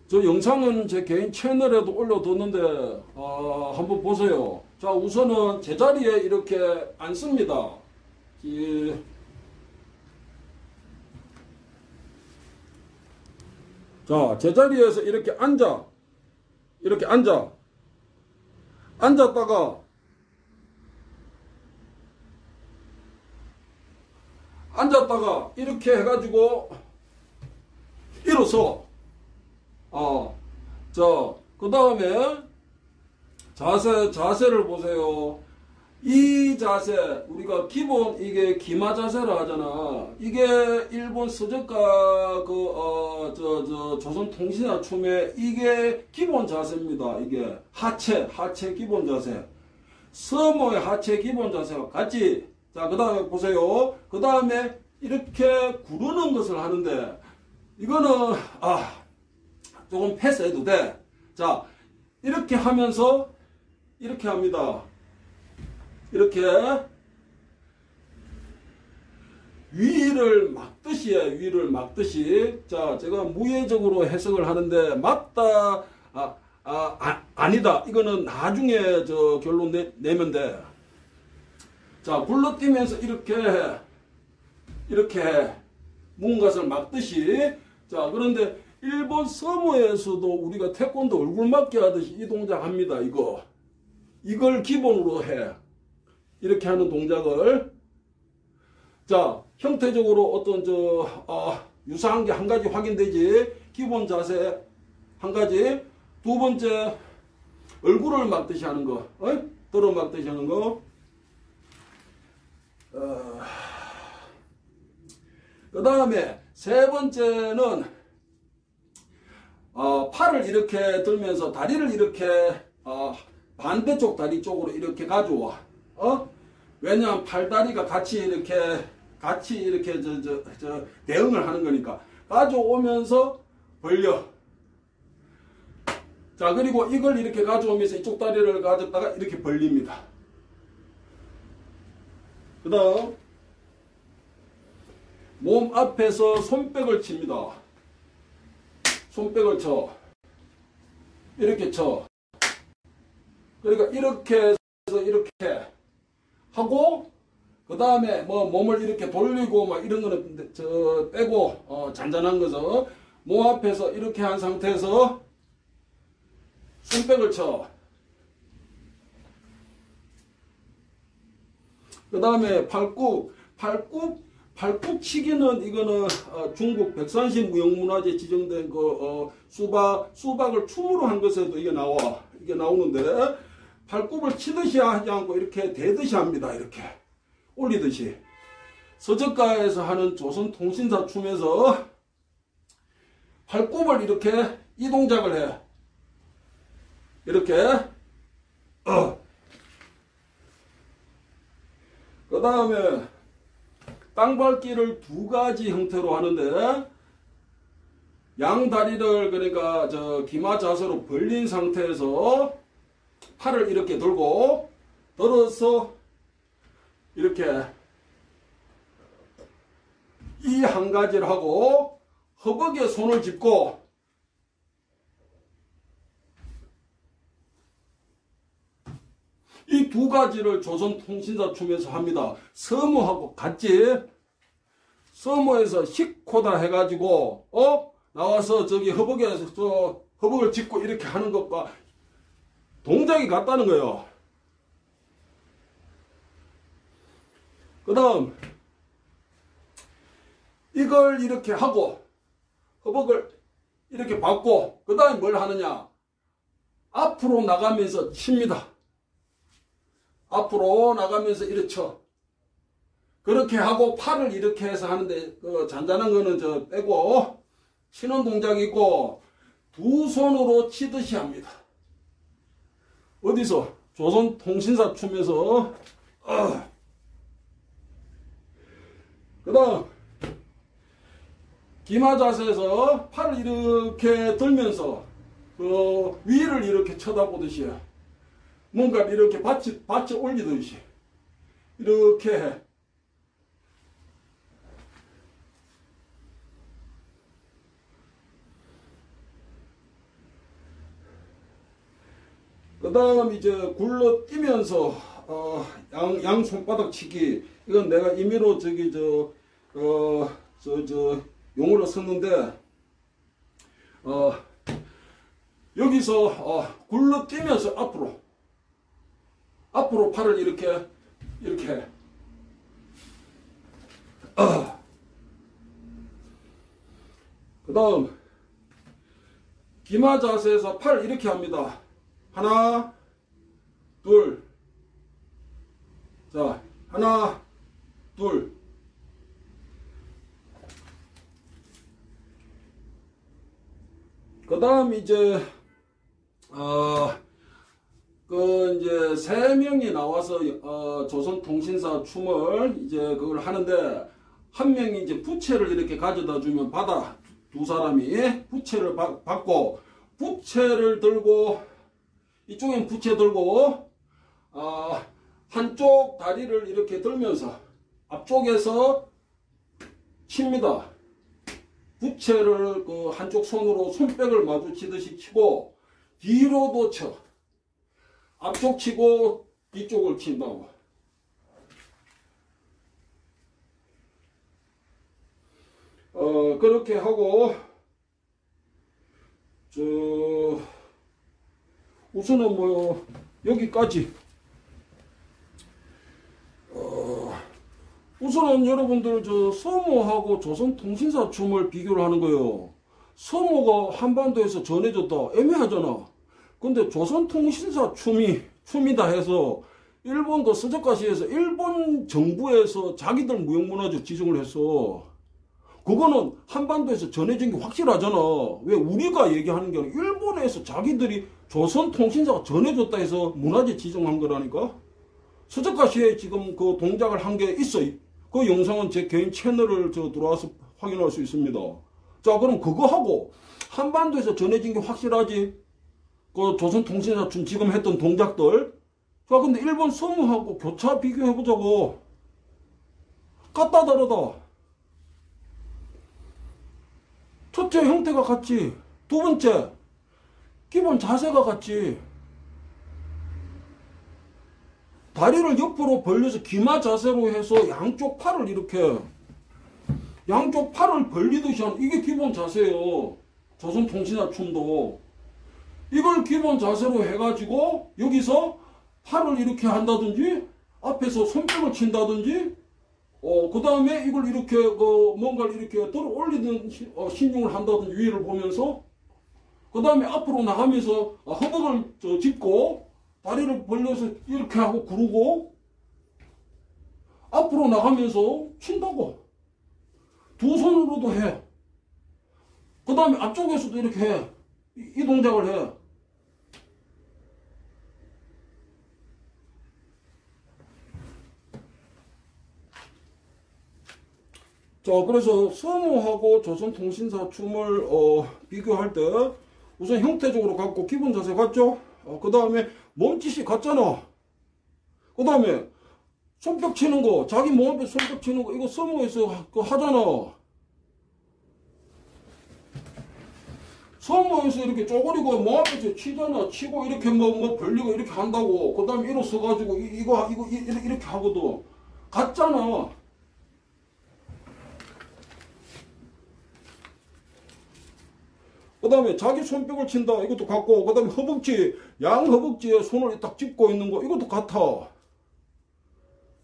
저 영상은 제 개인 채널에도 올려뒀는데 한번 보세요. 자, 우선은 제자리에 이렇게 앉습니다. 자, 제자리에서 이렇게 앉았다가 이렇게 해가지고 일어서 그 다음에 자세를 보세요. 이 자세, 우리가 기본 이게 기마 자세라 하잖아. 이게 일본 서적가 조선통신사 춤의 이게 기본 자세입니다. 이게 하체 기본 자세. 서모의 하체 기본 자세와 같이. 자, 그 다음에 보세요. 그 다음에 이렇게 구르는 것을 하는데, 이거는, 조금 패스해도 돼. 자, 이렇게 하면서, 이렇게 합니다. 이렇게, 위를 막듯이 해, 위를 막듯이. 자, 제가 무예적으로 해석을 하는데, 맞다, 아니다. 이거는 나중에 결론 내면 돼. 자, 굴러뛰면서 이렇게 뭔가를 막듯이. 자, 그런데 일본 서머에서도 우리가 태권도 얼굴 막기 하듯이 이 동작 합니다. 이걸 기본으로 해. 이렇게 하는 동작을. 자, 형태적으로 어떤 유사한 게 한 가지 확인되지. 기본 자세 한 가지. 두 번째, 얼굴을 막듯이 하는 거. 들어 막듯이 하는 거. 그 다음에 세 번째는 팔을 이렇게 들면서 다리를 이렇게 반대쪽 다리 쪽으로 이렇게 가져와. 왜냐하면 팔다리가 같이 이렇게 대응을 하는 거니까 가져오면서 벌려. 자, 그리고 이걸 이렇게 가져오면서 이쪽 다리를 가졌다가 이렇게 벌립니다. 그 다음 몸 앞에서 손뼉을 칩니다. 손뼉을 쳐. 이렇게 쳐. 그러니까 이렇게 해서 이렇게 하고, 그 다음에 몸을 이렇게 돌리고 이런 거는 빼고 잔잔한 거죠. 몸 앞에서 이렇게 한 상태에서 손뼉을 쳐. 그 다음에 팔굽치기는 이거는 중국 백산시 무형문화재 지정된 수박을 춤으로 한 것에도 이게 나오는데, 팔굽을 치듯이 하지 않고 이렇게 대듯이 합니다. 이렇게 올리듯이. 서적가에서 하는 조선통신사 춤에서 팔굽을 이렇게 이 동작을 해. 이렇게. 그 다음에 땅밟기를 두 가지 형태로 하는데, 양다리를 그러니까 기마 자세로 벌린 상태에서 팔을 이렇게 들어서 이렇게 이 한 가지를 하고, 허벅에 손을 짚고 이 두 가지를 조선통신사 춤에서 합니다. 서무하고 같이. 서무에서 식코다 해가지고 나와서 허벅에서 허벅을 짚고 이렇게 하는 것과 동작이 같다는 거예요. 그 다음 이걸 이렇게 하고 허벅을 이렇게 받고, 그 다음에 뭘 하느냐, 앞으로 나가면서 칩니다. 앞으로 나가면서 이렇게 쳐. 그렇게 하고 팔을 이렇게 해서 하는데, 잔잔한 거는 빼고 치는 동작이 있고, 두 손으로 치듯이 합니다. 어디서? 조선통신사 춤에서. 그 다음 기마 자세에서 팔을 이렇게 들면서 위를 이렇게 쳐다보듯이, 뭔가 이렇게 받쳐 올리듯이 이렇게 해. 그 다음 이제 굴러 뛰면서 양 손바닥 치기. 이건 내가 임의로 저기 용어를 썼는데 여기서 굴러 뛰면서 앞으로 팔을 이렇게 그 다음 기마 자세에서 팔 이렇게 합니다. 하나 둘, 자 하나 둘, 그 다음 이제 이제 세 명이 나와서 조선통신사 춤을 이제 그걸 하는데, 한 명이 이제 부채를 이렇게 가져다 주면 두 사람이 부채를 받고, 부채를 들고 이쪽엔 부채 들고 한쪽 다리를 이렇게 들면서 앞쪽에서 칩니다. 부채를 그 한쪽 손으로 손뼉을 마주치듯이 치고 뒤로도 쳐. 앞쪽 치고 뒤쪽을 친다고. 그렇게 하고 우선은 뭐 여기까지. 우선은 여러분들 서모하고 조선통신사 춤을 비교를 하는 거예요. 서모가 한반도에서 전해졌다 애매하잖아. 근데 조선통신사 춤이다 해서 일본 그 스즈카시에서 일본 정부에서 자기들 무형문화재 지정을 했어. 그거는 한반도에서 전해진 게 확실하잖아. 왜 우리가 얘기하는 게 아니라 일본에서 자기들이 조선통신사가 전해졌다 해서 문화재 지정한 거라니까. 스즈카시에 지금 그 동작을 한 게 있어. 그 영상은 제 개인 채널을 들어와서 확인할 수 있습니다. 자, 그럼 그거 하고 한반도에서 전해진 게 확실하지. 그 조선통신사 춤 지금 했던 동작들. 자, 근데 일본 서무하고 교차 비교해보자고. 같다 다르다. 첫째, 형태가 같지. 두 번째, 기본 자세가 같지. 다리를 옆으로 벌려서 기마 자세로 해서 양쪽 팔을 벌리듯이 하는, 이게 기본 자세예요. 조선통신사 춤도. 이걸 기본 자세로 해가지고 여기서 팔을 이렇게 한다든지 앞에서 손뼉을 친다든지 그 다음에 이걸 이렇게 뭔가를 이렇게 들어 올리는 신용을 한다든지 위를 보면서, 그 다음에 앞으로 나가면서 허벅을 짚고 다리를 벌려서 이렇게 하고 구르고 앞으로 나가면서 친다고. 두 손으로도 해. 그 다음에 앞쪽에서도 이렇게 해. 이 동작을 해. 자, 그래서 서모하고 조선통신사 춤을 비교할 때 우선 형태적으로 같고 기본 자세 같죠? 그 다음에 몸짓이 같잖아. 그 다음에 손뼉 치는 거, 자기 몸 앞에 손뼉 치는 거, 이거 서모에서 하잖아. 서모에서 이렇게 쪼그리고 몸 앞에서 치잖아. 치고 이렇게 뭐 벌리고 이렇게 한다고. 그 다음에 일어서가지고 이거 이렇게 하거든. 같잖아. 그 다음에 자기 손뼉을 친다. 이것도 같고, 그 다음에 허벅지, 양 허벅지에 손을 딱 짚고 있는 거, 이것도 같아.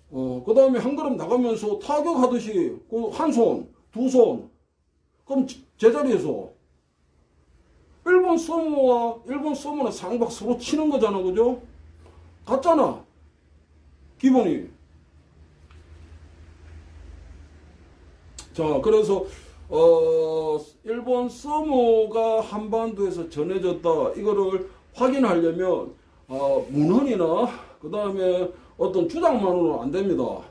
그 다음에 한 걸음 나가면서 타격하듯이, 한 손, 두 손. 그럼 제자리에서. 일본 서머는 상박 서로 치는 거잖아. 그죠? 같잖아. 기본이. 자, 그래서, 일본 서모가 한반도에서 전해졌다. 이거를 확인하려면, 문헌이나, 그 다음에 어떤 주장만으로는 안 됩니다.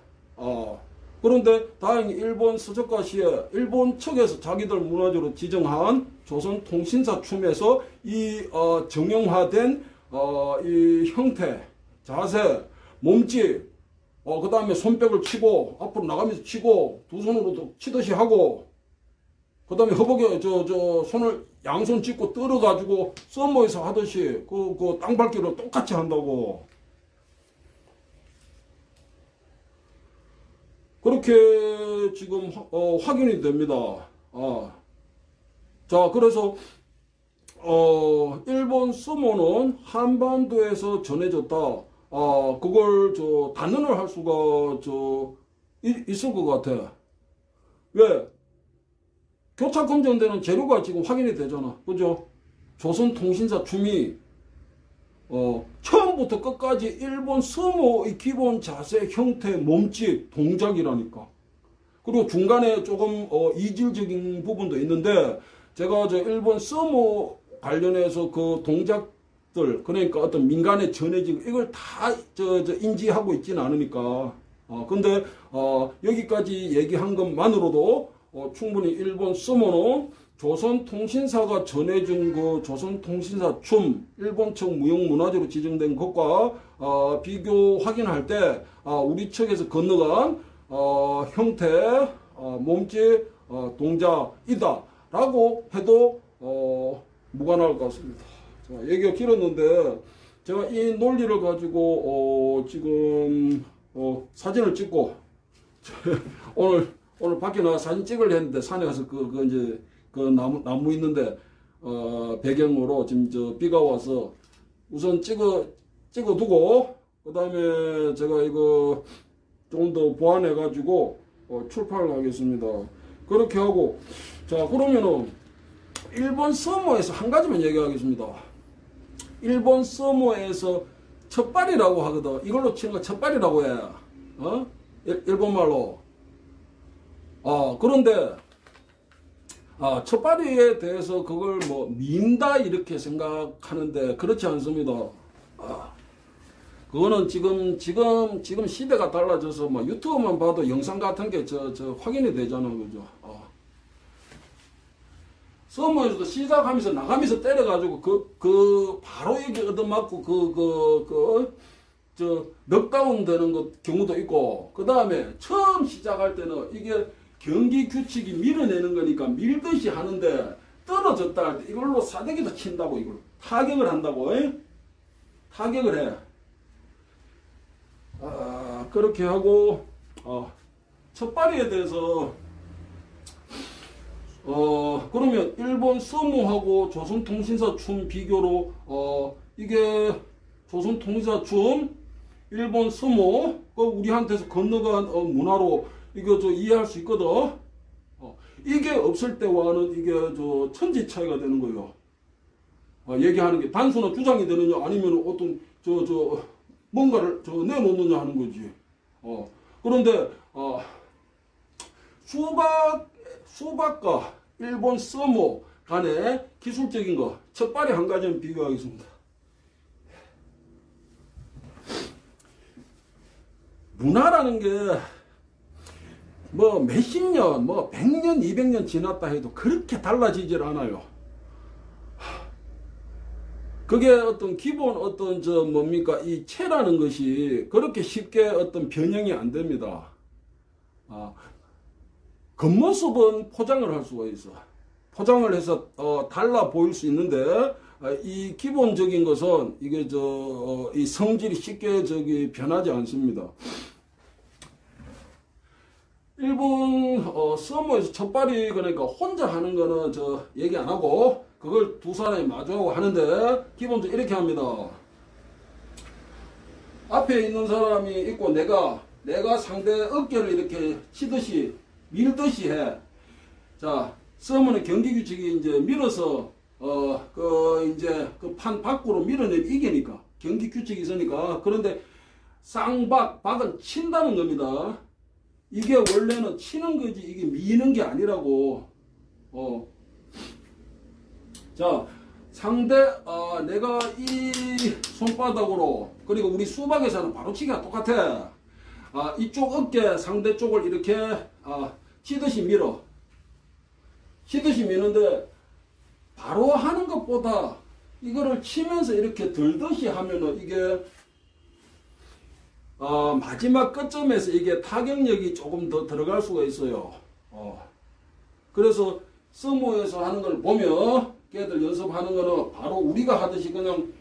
그런데 다행히 일본 스즈카시에 일본 측에서 자기들 문화재로 지정한 조선통신사 춤에서 이 정형화된 이 형태, 자세, 몸짓, 그 다음에 손뼉을 치고 앞으로 나가면서 치고 두 손으로도 치듯이 하고, 그 다음에 허벅에 손을 양손 짚고 떨어가지고 서머에서 하듯이 그 땅밟기를 똑같이 한다고. 그렇게 지금 확인이 됩니다. 자, 그래서 일본 서머는 한반도에서 전해졌다. 그걸 단언을 할 수가 있을 것 같아. 왜? 교차 검증되는 재료가 지금 확인이 되잖아. 그죠? 조선통신사 춤이 처음부터 끝까지 일본 서머의 기본 자세, 형태, 몸짓, 동작이라니까. 그리고 중간에 조금 이질적인 부분도 있는데 제가 일본 서머 관련해서 그 동작들, 그러니까 어떤 민간에 전해진 이걸 다 인지하고 있지는 않으니까. 근데 여기까지 얘기한 것만으로도 충분히 일본 서머는 조선통신사가 전해준 그 조선통신사 춤, 일본 측 무형문화재로 지정된 것과 비교 확인할 때 우리 측에서 건너간 형태, 몸짓, 동작이다 라고 해도 무관할 것 같습니다. 자, 얘기가 길었는데 제가 이 논리를 가지고 지금 사진을 찍고 오늘 밖에 나가 사진 찍으려 했는데 산에 가서 이제 그 나무 있는데 배경으로 지금 비가 와서 우선 찍어두고 그 다음에 제가 이거 조금 더 보완해 가지고 출판을 하겠습니다. 그렇게 하고, 자, 그러면은 일본 서머에서 한 가지만 얘기하겠습니다. 일본 서머에서 첫발이라고 하거든. 이걸로 치는 거 첫발이라고 해. 일본말로. 그런데 첫발이에 대해서 그걸 민다 이렇게 생각하는데 그렇지 않습니다. 그거는 지금 시대가 달라져서 유튜브만 봐도 영상 같은 게 확인이 되잖아. 그죠? 서머에서도 시작하면서 나가면서 때려가지고 바로 여기 얻어맞고 넉다운 되는 경우도 있고, 그 다음에 처음 시작할 때는 이게 경기 규칙이 밀어내는 거니까 밀듯이 하는데 떨어졌다 할 때 이걸로 사대기도 친다고, 이걸 타격을 한다고. 타격을 해. 그렇게 하고 첫발이에 대해서 그러면 일본 서머하고 조선통신사 춤 비교로 이게 조선통신사 춤, 일본 서머 우리한테서 건너간 문화로 이거 이해할 수 있거든. 이게 없을 때와는 이게 천지 차이가 되는 거예요. 얘기하는 게 단순한 주장이 되느냐 아니면 어떤 뭔가를 내놓느냐 하는 거지. 그런데 수박과 일본 서머 간의 기술적인 거 첫발이 한 가지는 비교하겠습니다. 문화라는 게 몇십 년, 100년, 200년 지났다 해도 그렇게 달라지질 않아요. 그게 어떤 기본 이 체라는 것이 그렇게 쉽게 변형이 안 됩니다. 겉모습은 포장을 할 수가 있어. 포장을 해서 달라 보일 수 있는데 이 기본적인 것은 이게 이 성질이 쉽게 변하지 않습니다. 일본 서머에서 첫발이 그러니까 혼자 하는 거는 얘기 안 하고 그걸 두 사람이 마주하고 하는데 기본적으로 이렇게 합니다. 앞에 있는 사람이 있고 내가 상대 어깨를 이렇게 치듯이 밀듯이 해. 자, 서머는 경기 규칙이 이제 밀어서 이제 그 판 밖으로 밀어내면 이기니까 경기 규칙이 있으니까. 그런데 박은 친다는 겁니다. 이게 원래는 치는 거지 이게 미는 게 아니라고. 자, 내가 이 손바닥으로, 그리고 우리 수박에서는 바로치기가 똑같아. 이쪽 어깨 상대 쪽을 이렇게 치듯이 밀어. 치듯이 미는데 바로 하는 것보다 이거를 치면서 이렇게 들듯이 하면은 이게 마지막 끝점에서 이게 타격력이 조금 더 들어갈 수가 있어요. 그래서 서모에서 하는 걸 보면 걔들 연습하는 거는 바로 우리가 하듯이 그냥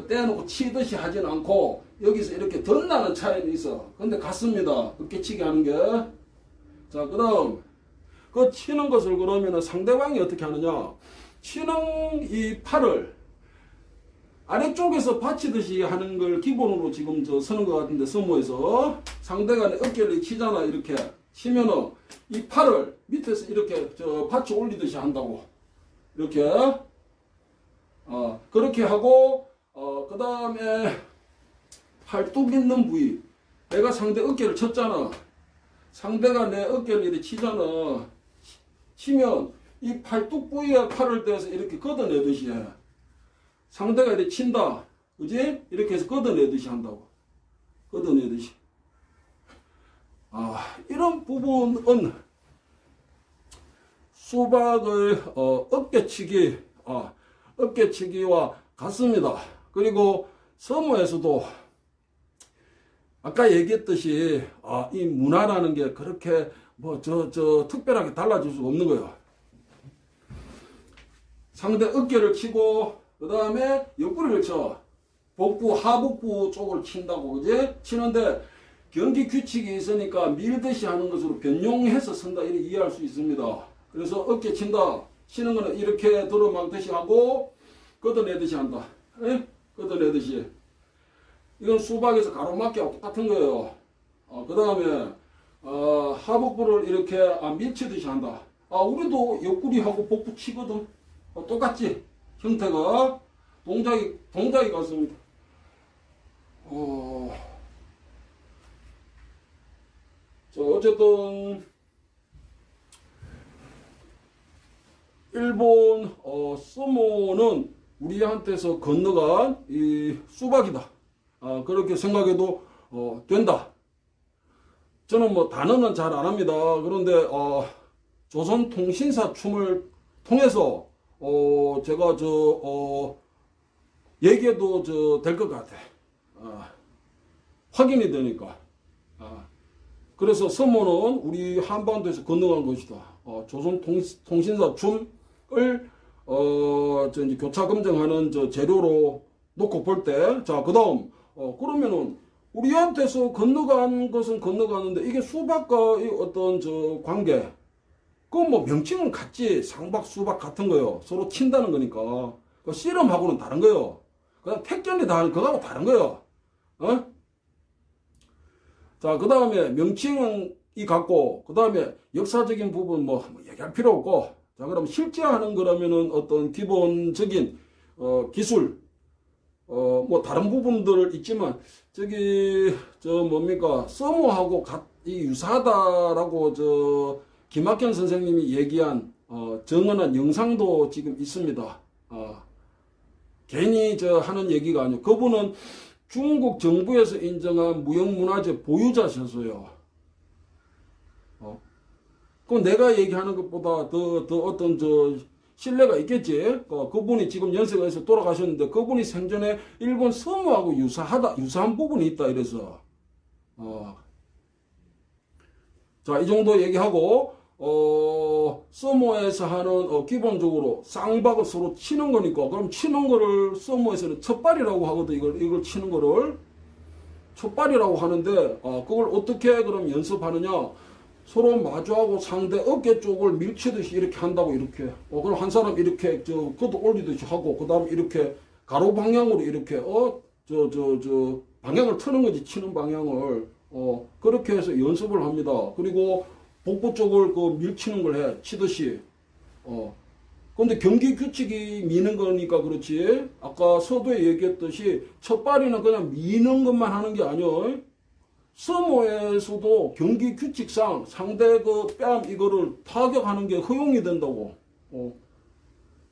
떼놓고 치듯이 하진 않고 여기서 이렇게 덧나는 차이는 있어. 근데 같습니다. 어깨치기 하는 게. 자, 그럼 그 치는 것을 그러면은 상대방이 어떻게 하느냐? 치는 이 팔을 아래쪽에서 받치듯이 하는 걸 기본으로 지금 서는 것 같은데, 서모에서 상대가 내 어깨를 치잖아. 이렇게 치면은 이 팔을 밑에서 이렇게 받쳐 올리듯이 한다고. 이렇게 그렇게 하고 그 다음에 팔뚝 있는 부위, 내가 상대 어깨를 쳤잖아. 상대가 내 어깨를 이렇게 치잖아. 치면 이 팔뚝 부위에 팔을 대서 이렇게 걷어내듯이 해. 상대가 이렇게 친다. 그지? 이렇게 해서 걷어내듯이 한다고. 걷어내듯이. 이런 부분은 수박의 어깨치기와 같습니다. 그리고 서모에서도 아까 얘기했듯이 이 문화라는 게 그렇게 특별하게 달라질 수가 없는 거예요. 상대 어깨를 치고 그 다음에 옆구리를 쳐. 복부, 하복부 쪽을 친다고, 그지? 치는데 경기 규칙이 있으니까 밀듯이 하는 것으로 변용해서 쓴다, 이렇게 이해할 수 있습니다. 그래서 어깨 친다. 치는 거는 이렇게 들어막듯이 하고 걷어내듯이 한다. 에? 걷어내듯이. 이건 수박에서 가로막기하고 똑같은 거예요. 그 다음에 하복부를 이렇게 밀치듯이 한다. 우리도 옆구리하고 복부 치거든. 똑같지? 형태가 동작이 같습니다. 어쨌든 일본 서모는 우리한테서 건너간 이 수박이다. 그렇게 생각해도 된다. 저는 뭐 단어는 잘 안 합니다. 그런데 조선통신사 춤을 통해서 제가 얘기해도 될 것 같아. 확인이 되니까. 그래서 서모는 우리 한반도에서 건너간 것이다. 조선통신사 춤을 이제 교차 검증하는 재료로 놓고 볼 때, 자, 그 다음, 그러면은 우리한테서 건너간 것은 건너가는데 이게 수박과의 어떤 관계, 그건 뭐 명칭은 같지. 상박, 수박 같은 거요. 서로 친다는 거니까. 그 씨름하고는 다른 거요. 그냥 택견이 그거하고 다른 거요. 자, 그 다음에 명칭은 이 같고, 그 다음에 역사적인 부분 뭐 얘기할 필요 없고, 자, 그럼 실제 하는 거라면은 어떤 기본적인, 기술, 뭐 다른 부분들 있지만, 서모하고 유사하다라고 김학현 선생님이 얘기한 정언한 영상도 지금 있습니다. 괜히 하는 얘기가 아니에요. 그분은 중국 정부에서 인정한 무형문화재 보유자셨어요. 그럼 내가 얘기하는 것보다 더 어떤 신뢰가 있겠지. 그분이 지금 연세가 있어 돌아가셨는데 그분이 생전에 일본 서모하고 유사한 부분이 있다 이래서. 자, 이 정도 얘기하고 서모에서 하는 기본적으로 쌍박을 서로 치는 거니까, 그럼 치는 거를 서모에서는 첫발이라고 하거든. 이걸 치는 거를 첫발이라고 하는데, 그걸 어떻게 그럼 연습하느냐? 서로 마주하고 상대 어깨 쪽을 밀치듯이 이렇게 한다고. 이렇게 그럼 한 사람 이렇게 걷어 올리듯이 하고, 그 다음에 이렇게 가로 방향으로 이렇게 방향을 트는 거지. 치는 방향을 그렇게 해서 연습을 합니다. 그리고 복부 쪽을 밀치는 걸 해. 치듯이. 근데 경기 규칙이 미는 거니까 그렇지. 아까 서두에 얘기했듯이 첫발이는 그냥 미는 것만 하는 게 아니야. 서모에서도 경기 규칙상 상대 뺨 이거를 타격하는 게 허용이 된다고.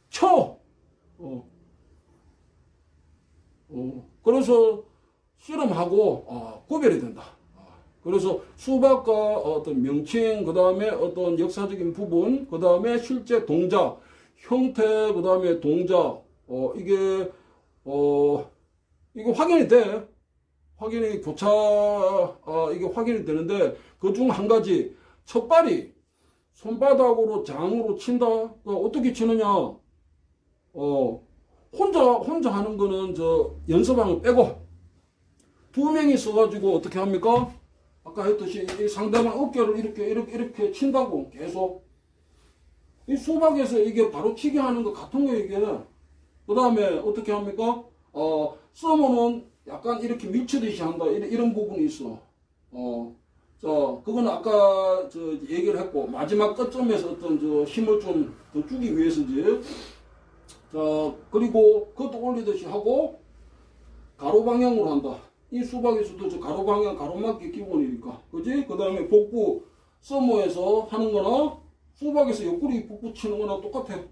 쳐! 그래서 씨름하고 구별이 된다. 그래서 수박과 어떤 명칭, 그 다음에 어떤 역사적인 부분, 그 다음에 실제 동작, 형태, 그 다음에 동작, 이게 확인이 돼. 확인이 이게 확인이 되는데, 그 중 한 가지, 첫발이 손바닥으로 장으로 친다. 어떻게 치느냐? 혼자 하는 거는 저 연습하는 거 빼고 두 명이 써가지고 어떻게 합니까? 아까 했듯이 이 상대방 어깨를 이렇게 친다고 계속. 이 수박에서 이게 바로 치기 하는 거 같은 거 이게. 그 다음에 어떻게 합니까? 서머는 약간 이렇게 밀치듯이 한다. 이런 부분이 있어. 자, 그건 아까 저 얘기를 했고, 마지막 끝점에서 어떤 저 힘을 좀 더 주기 위해서지. 자, 그리고 그것도 올리듯이 하고, 가로 방향으로 한다. 이 수박에서도 저 가로 방향, 가로막기 기본이니까. 그지? 그 다음에 복부, 서머에서 하는 거나, 수박에서 옆구리 복부 치는 거나 똑같아.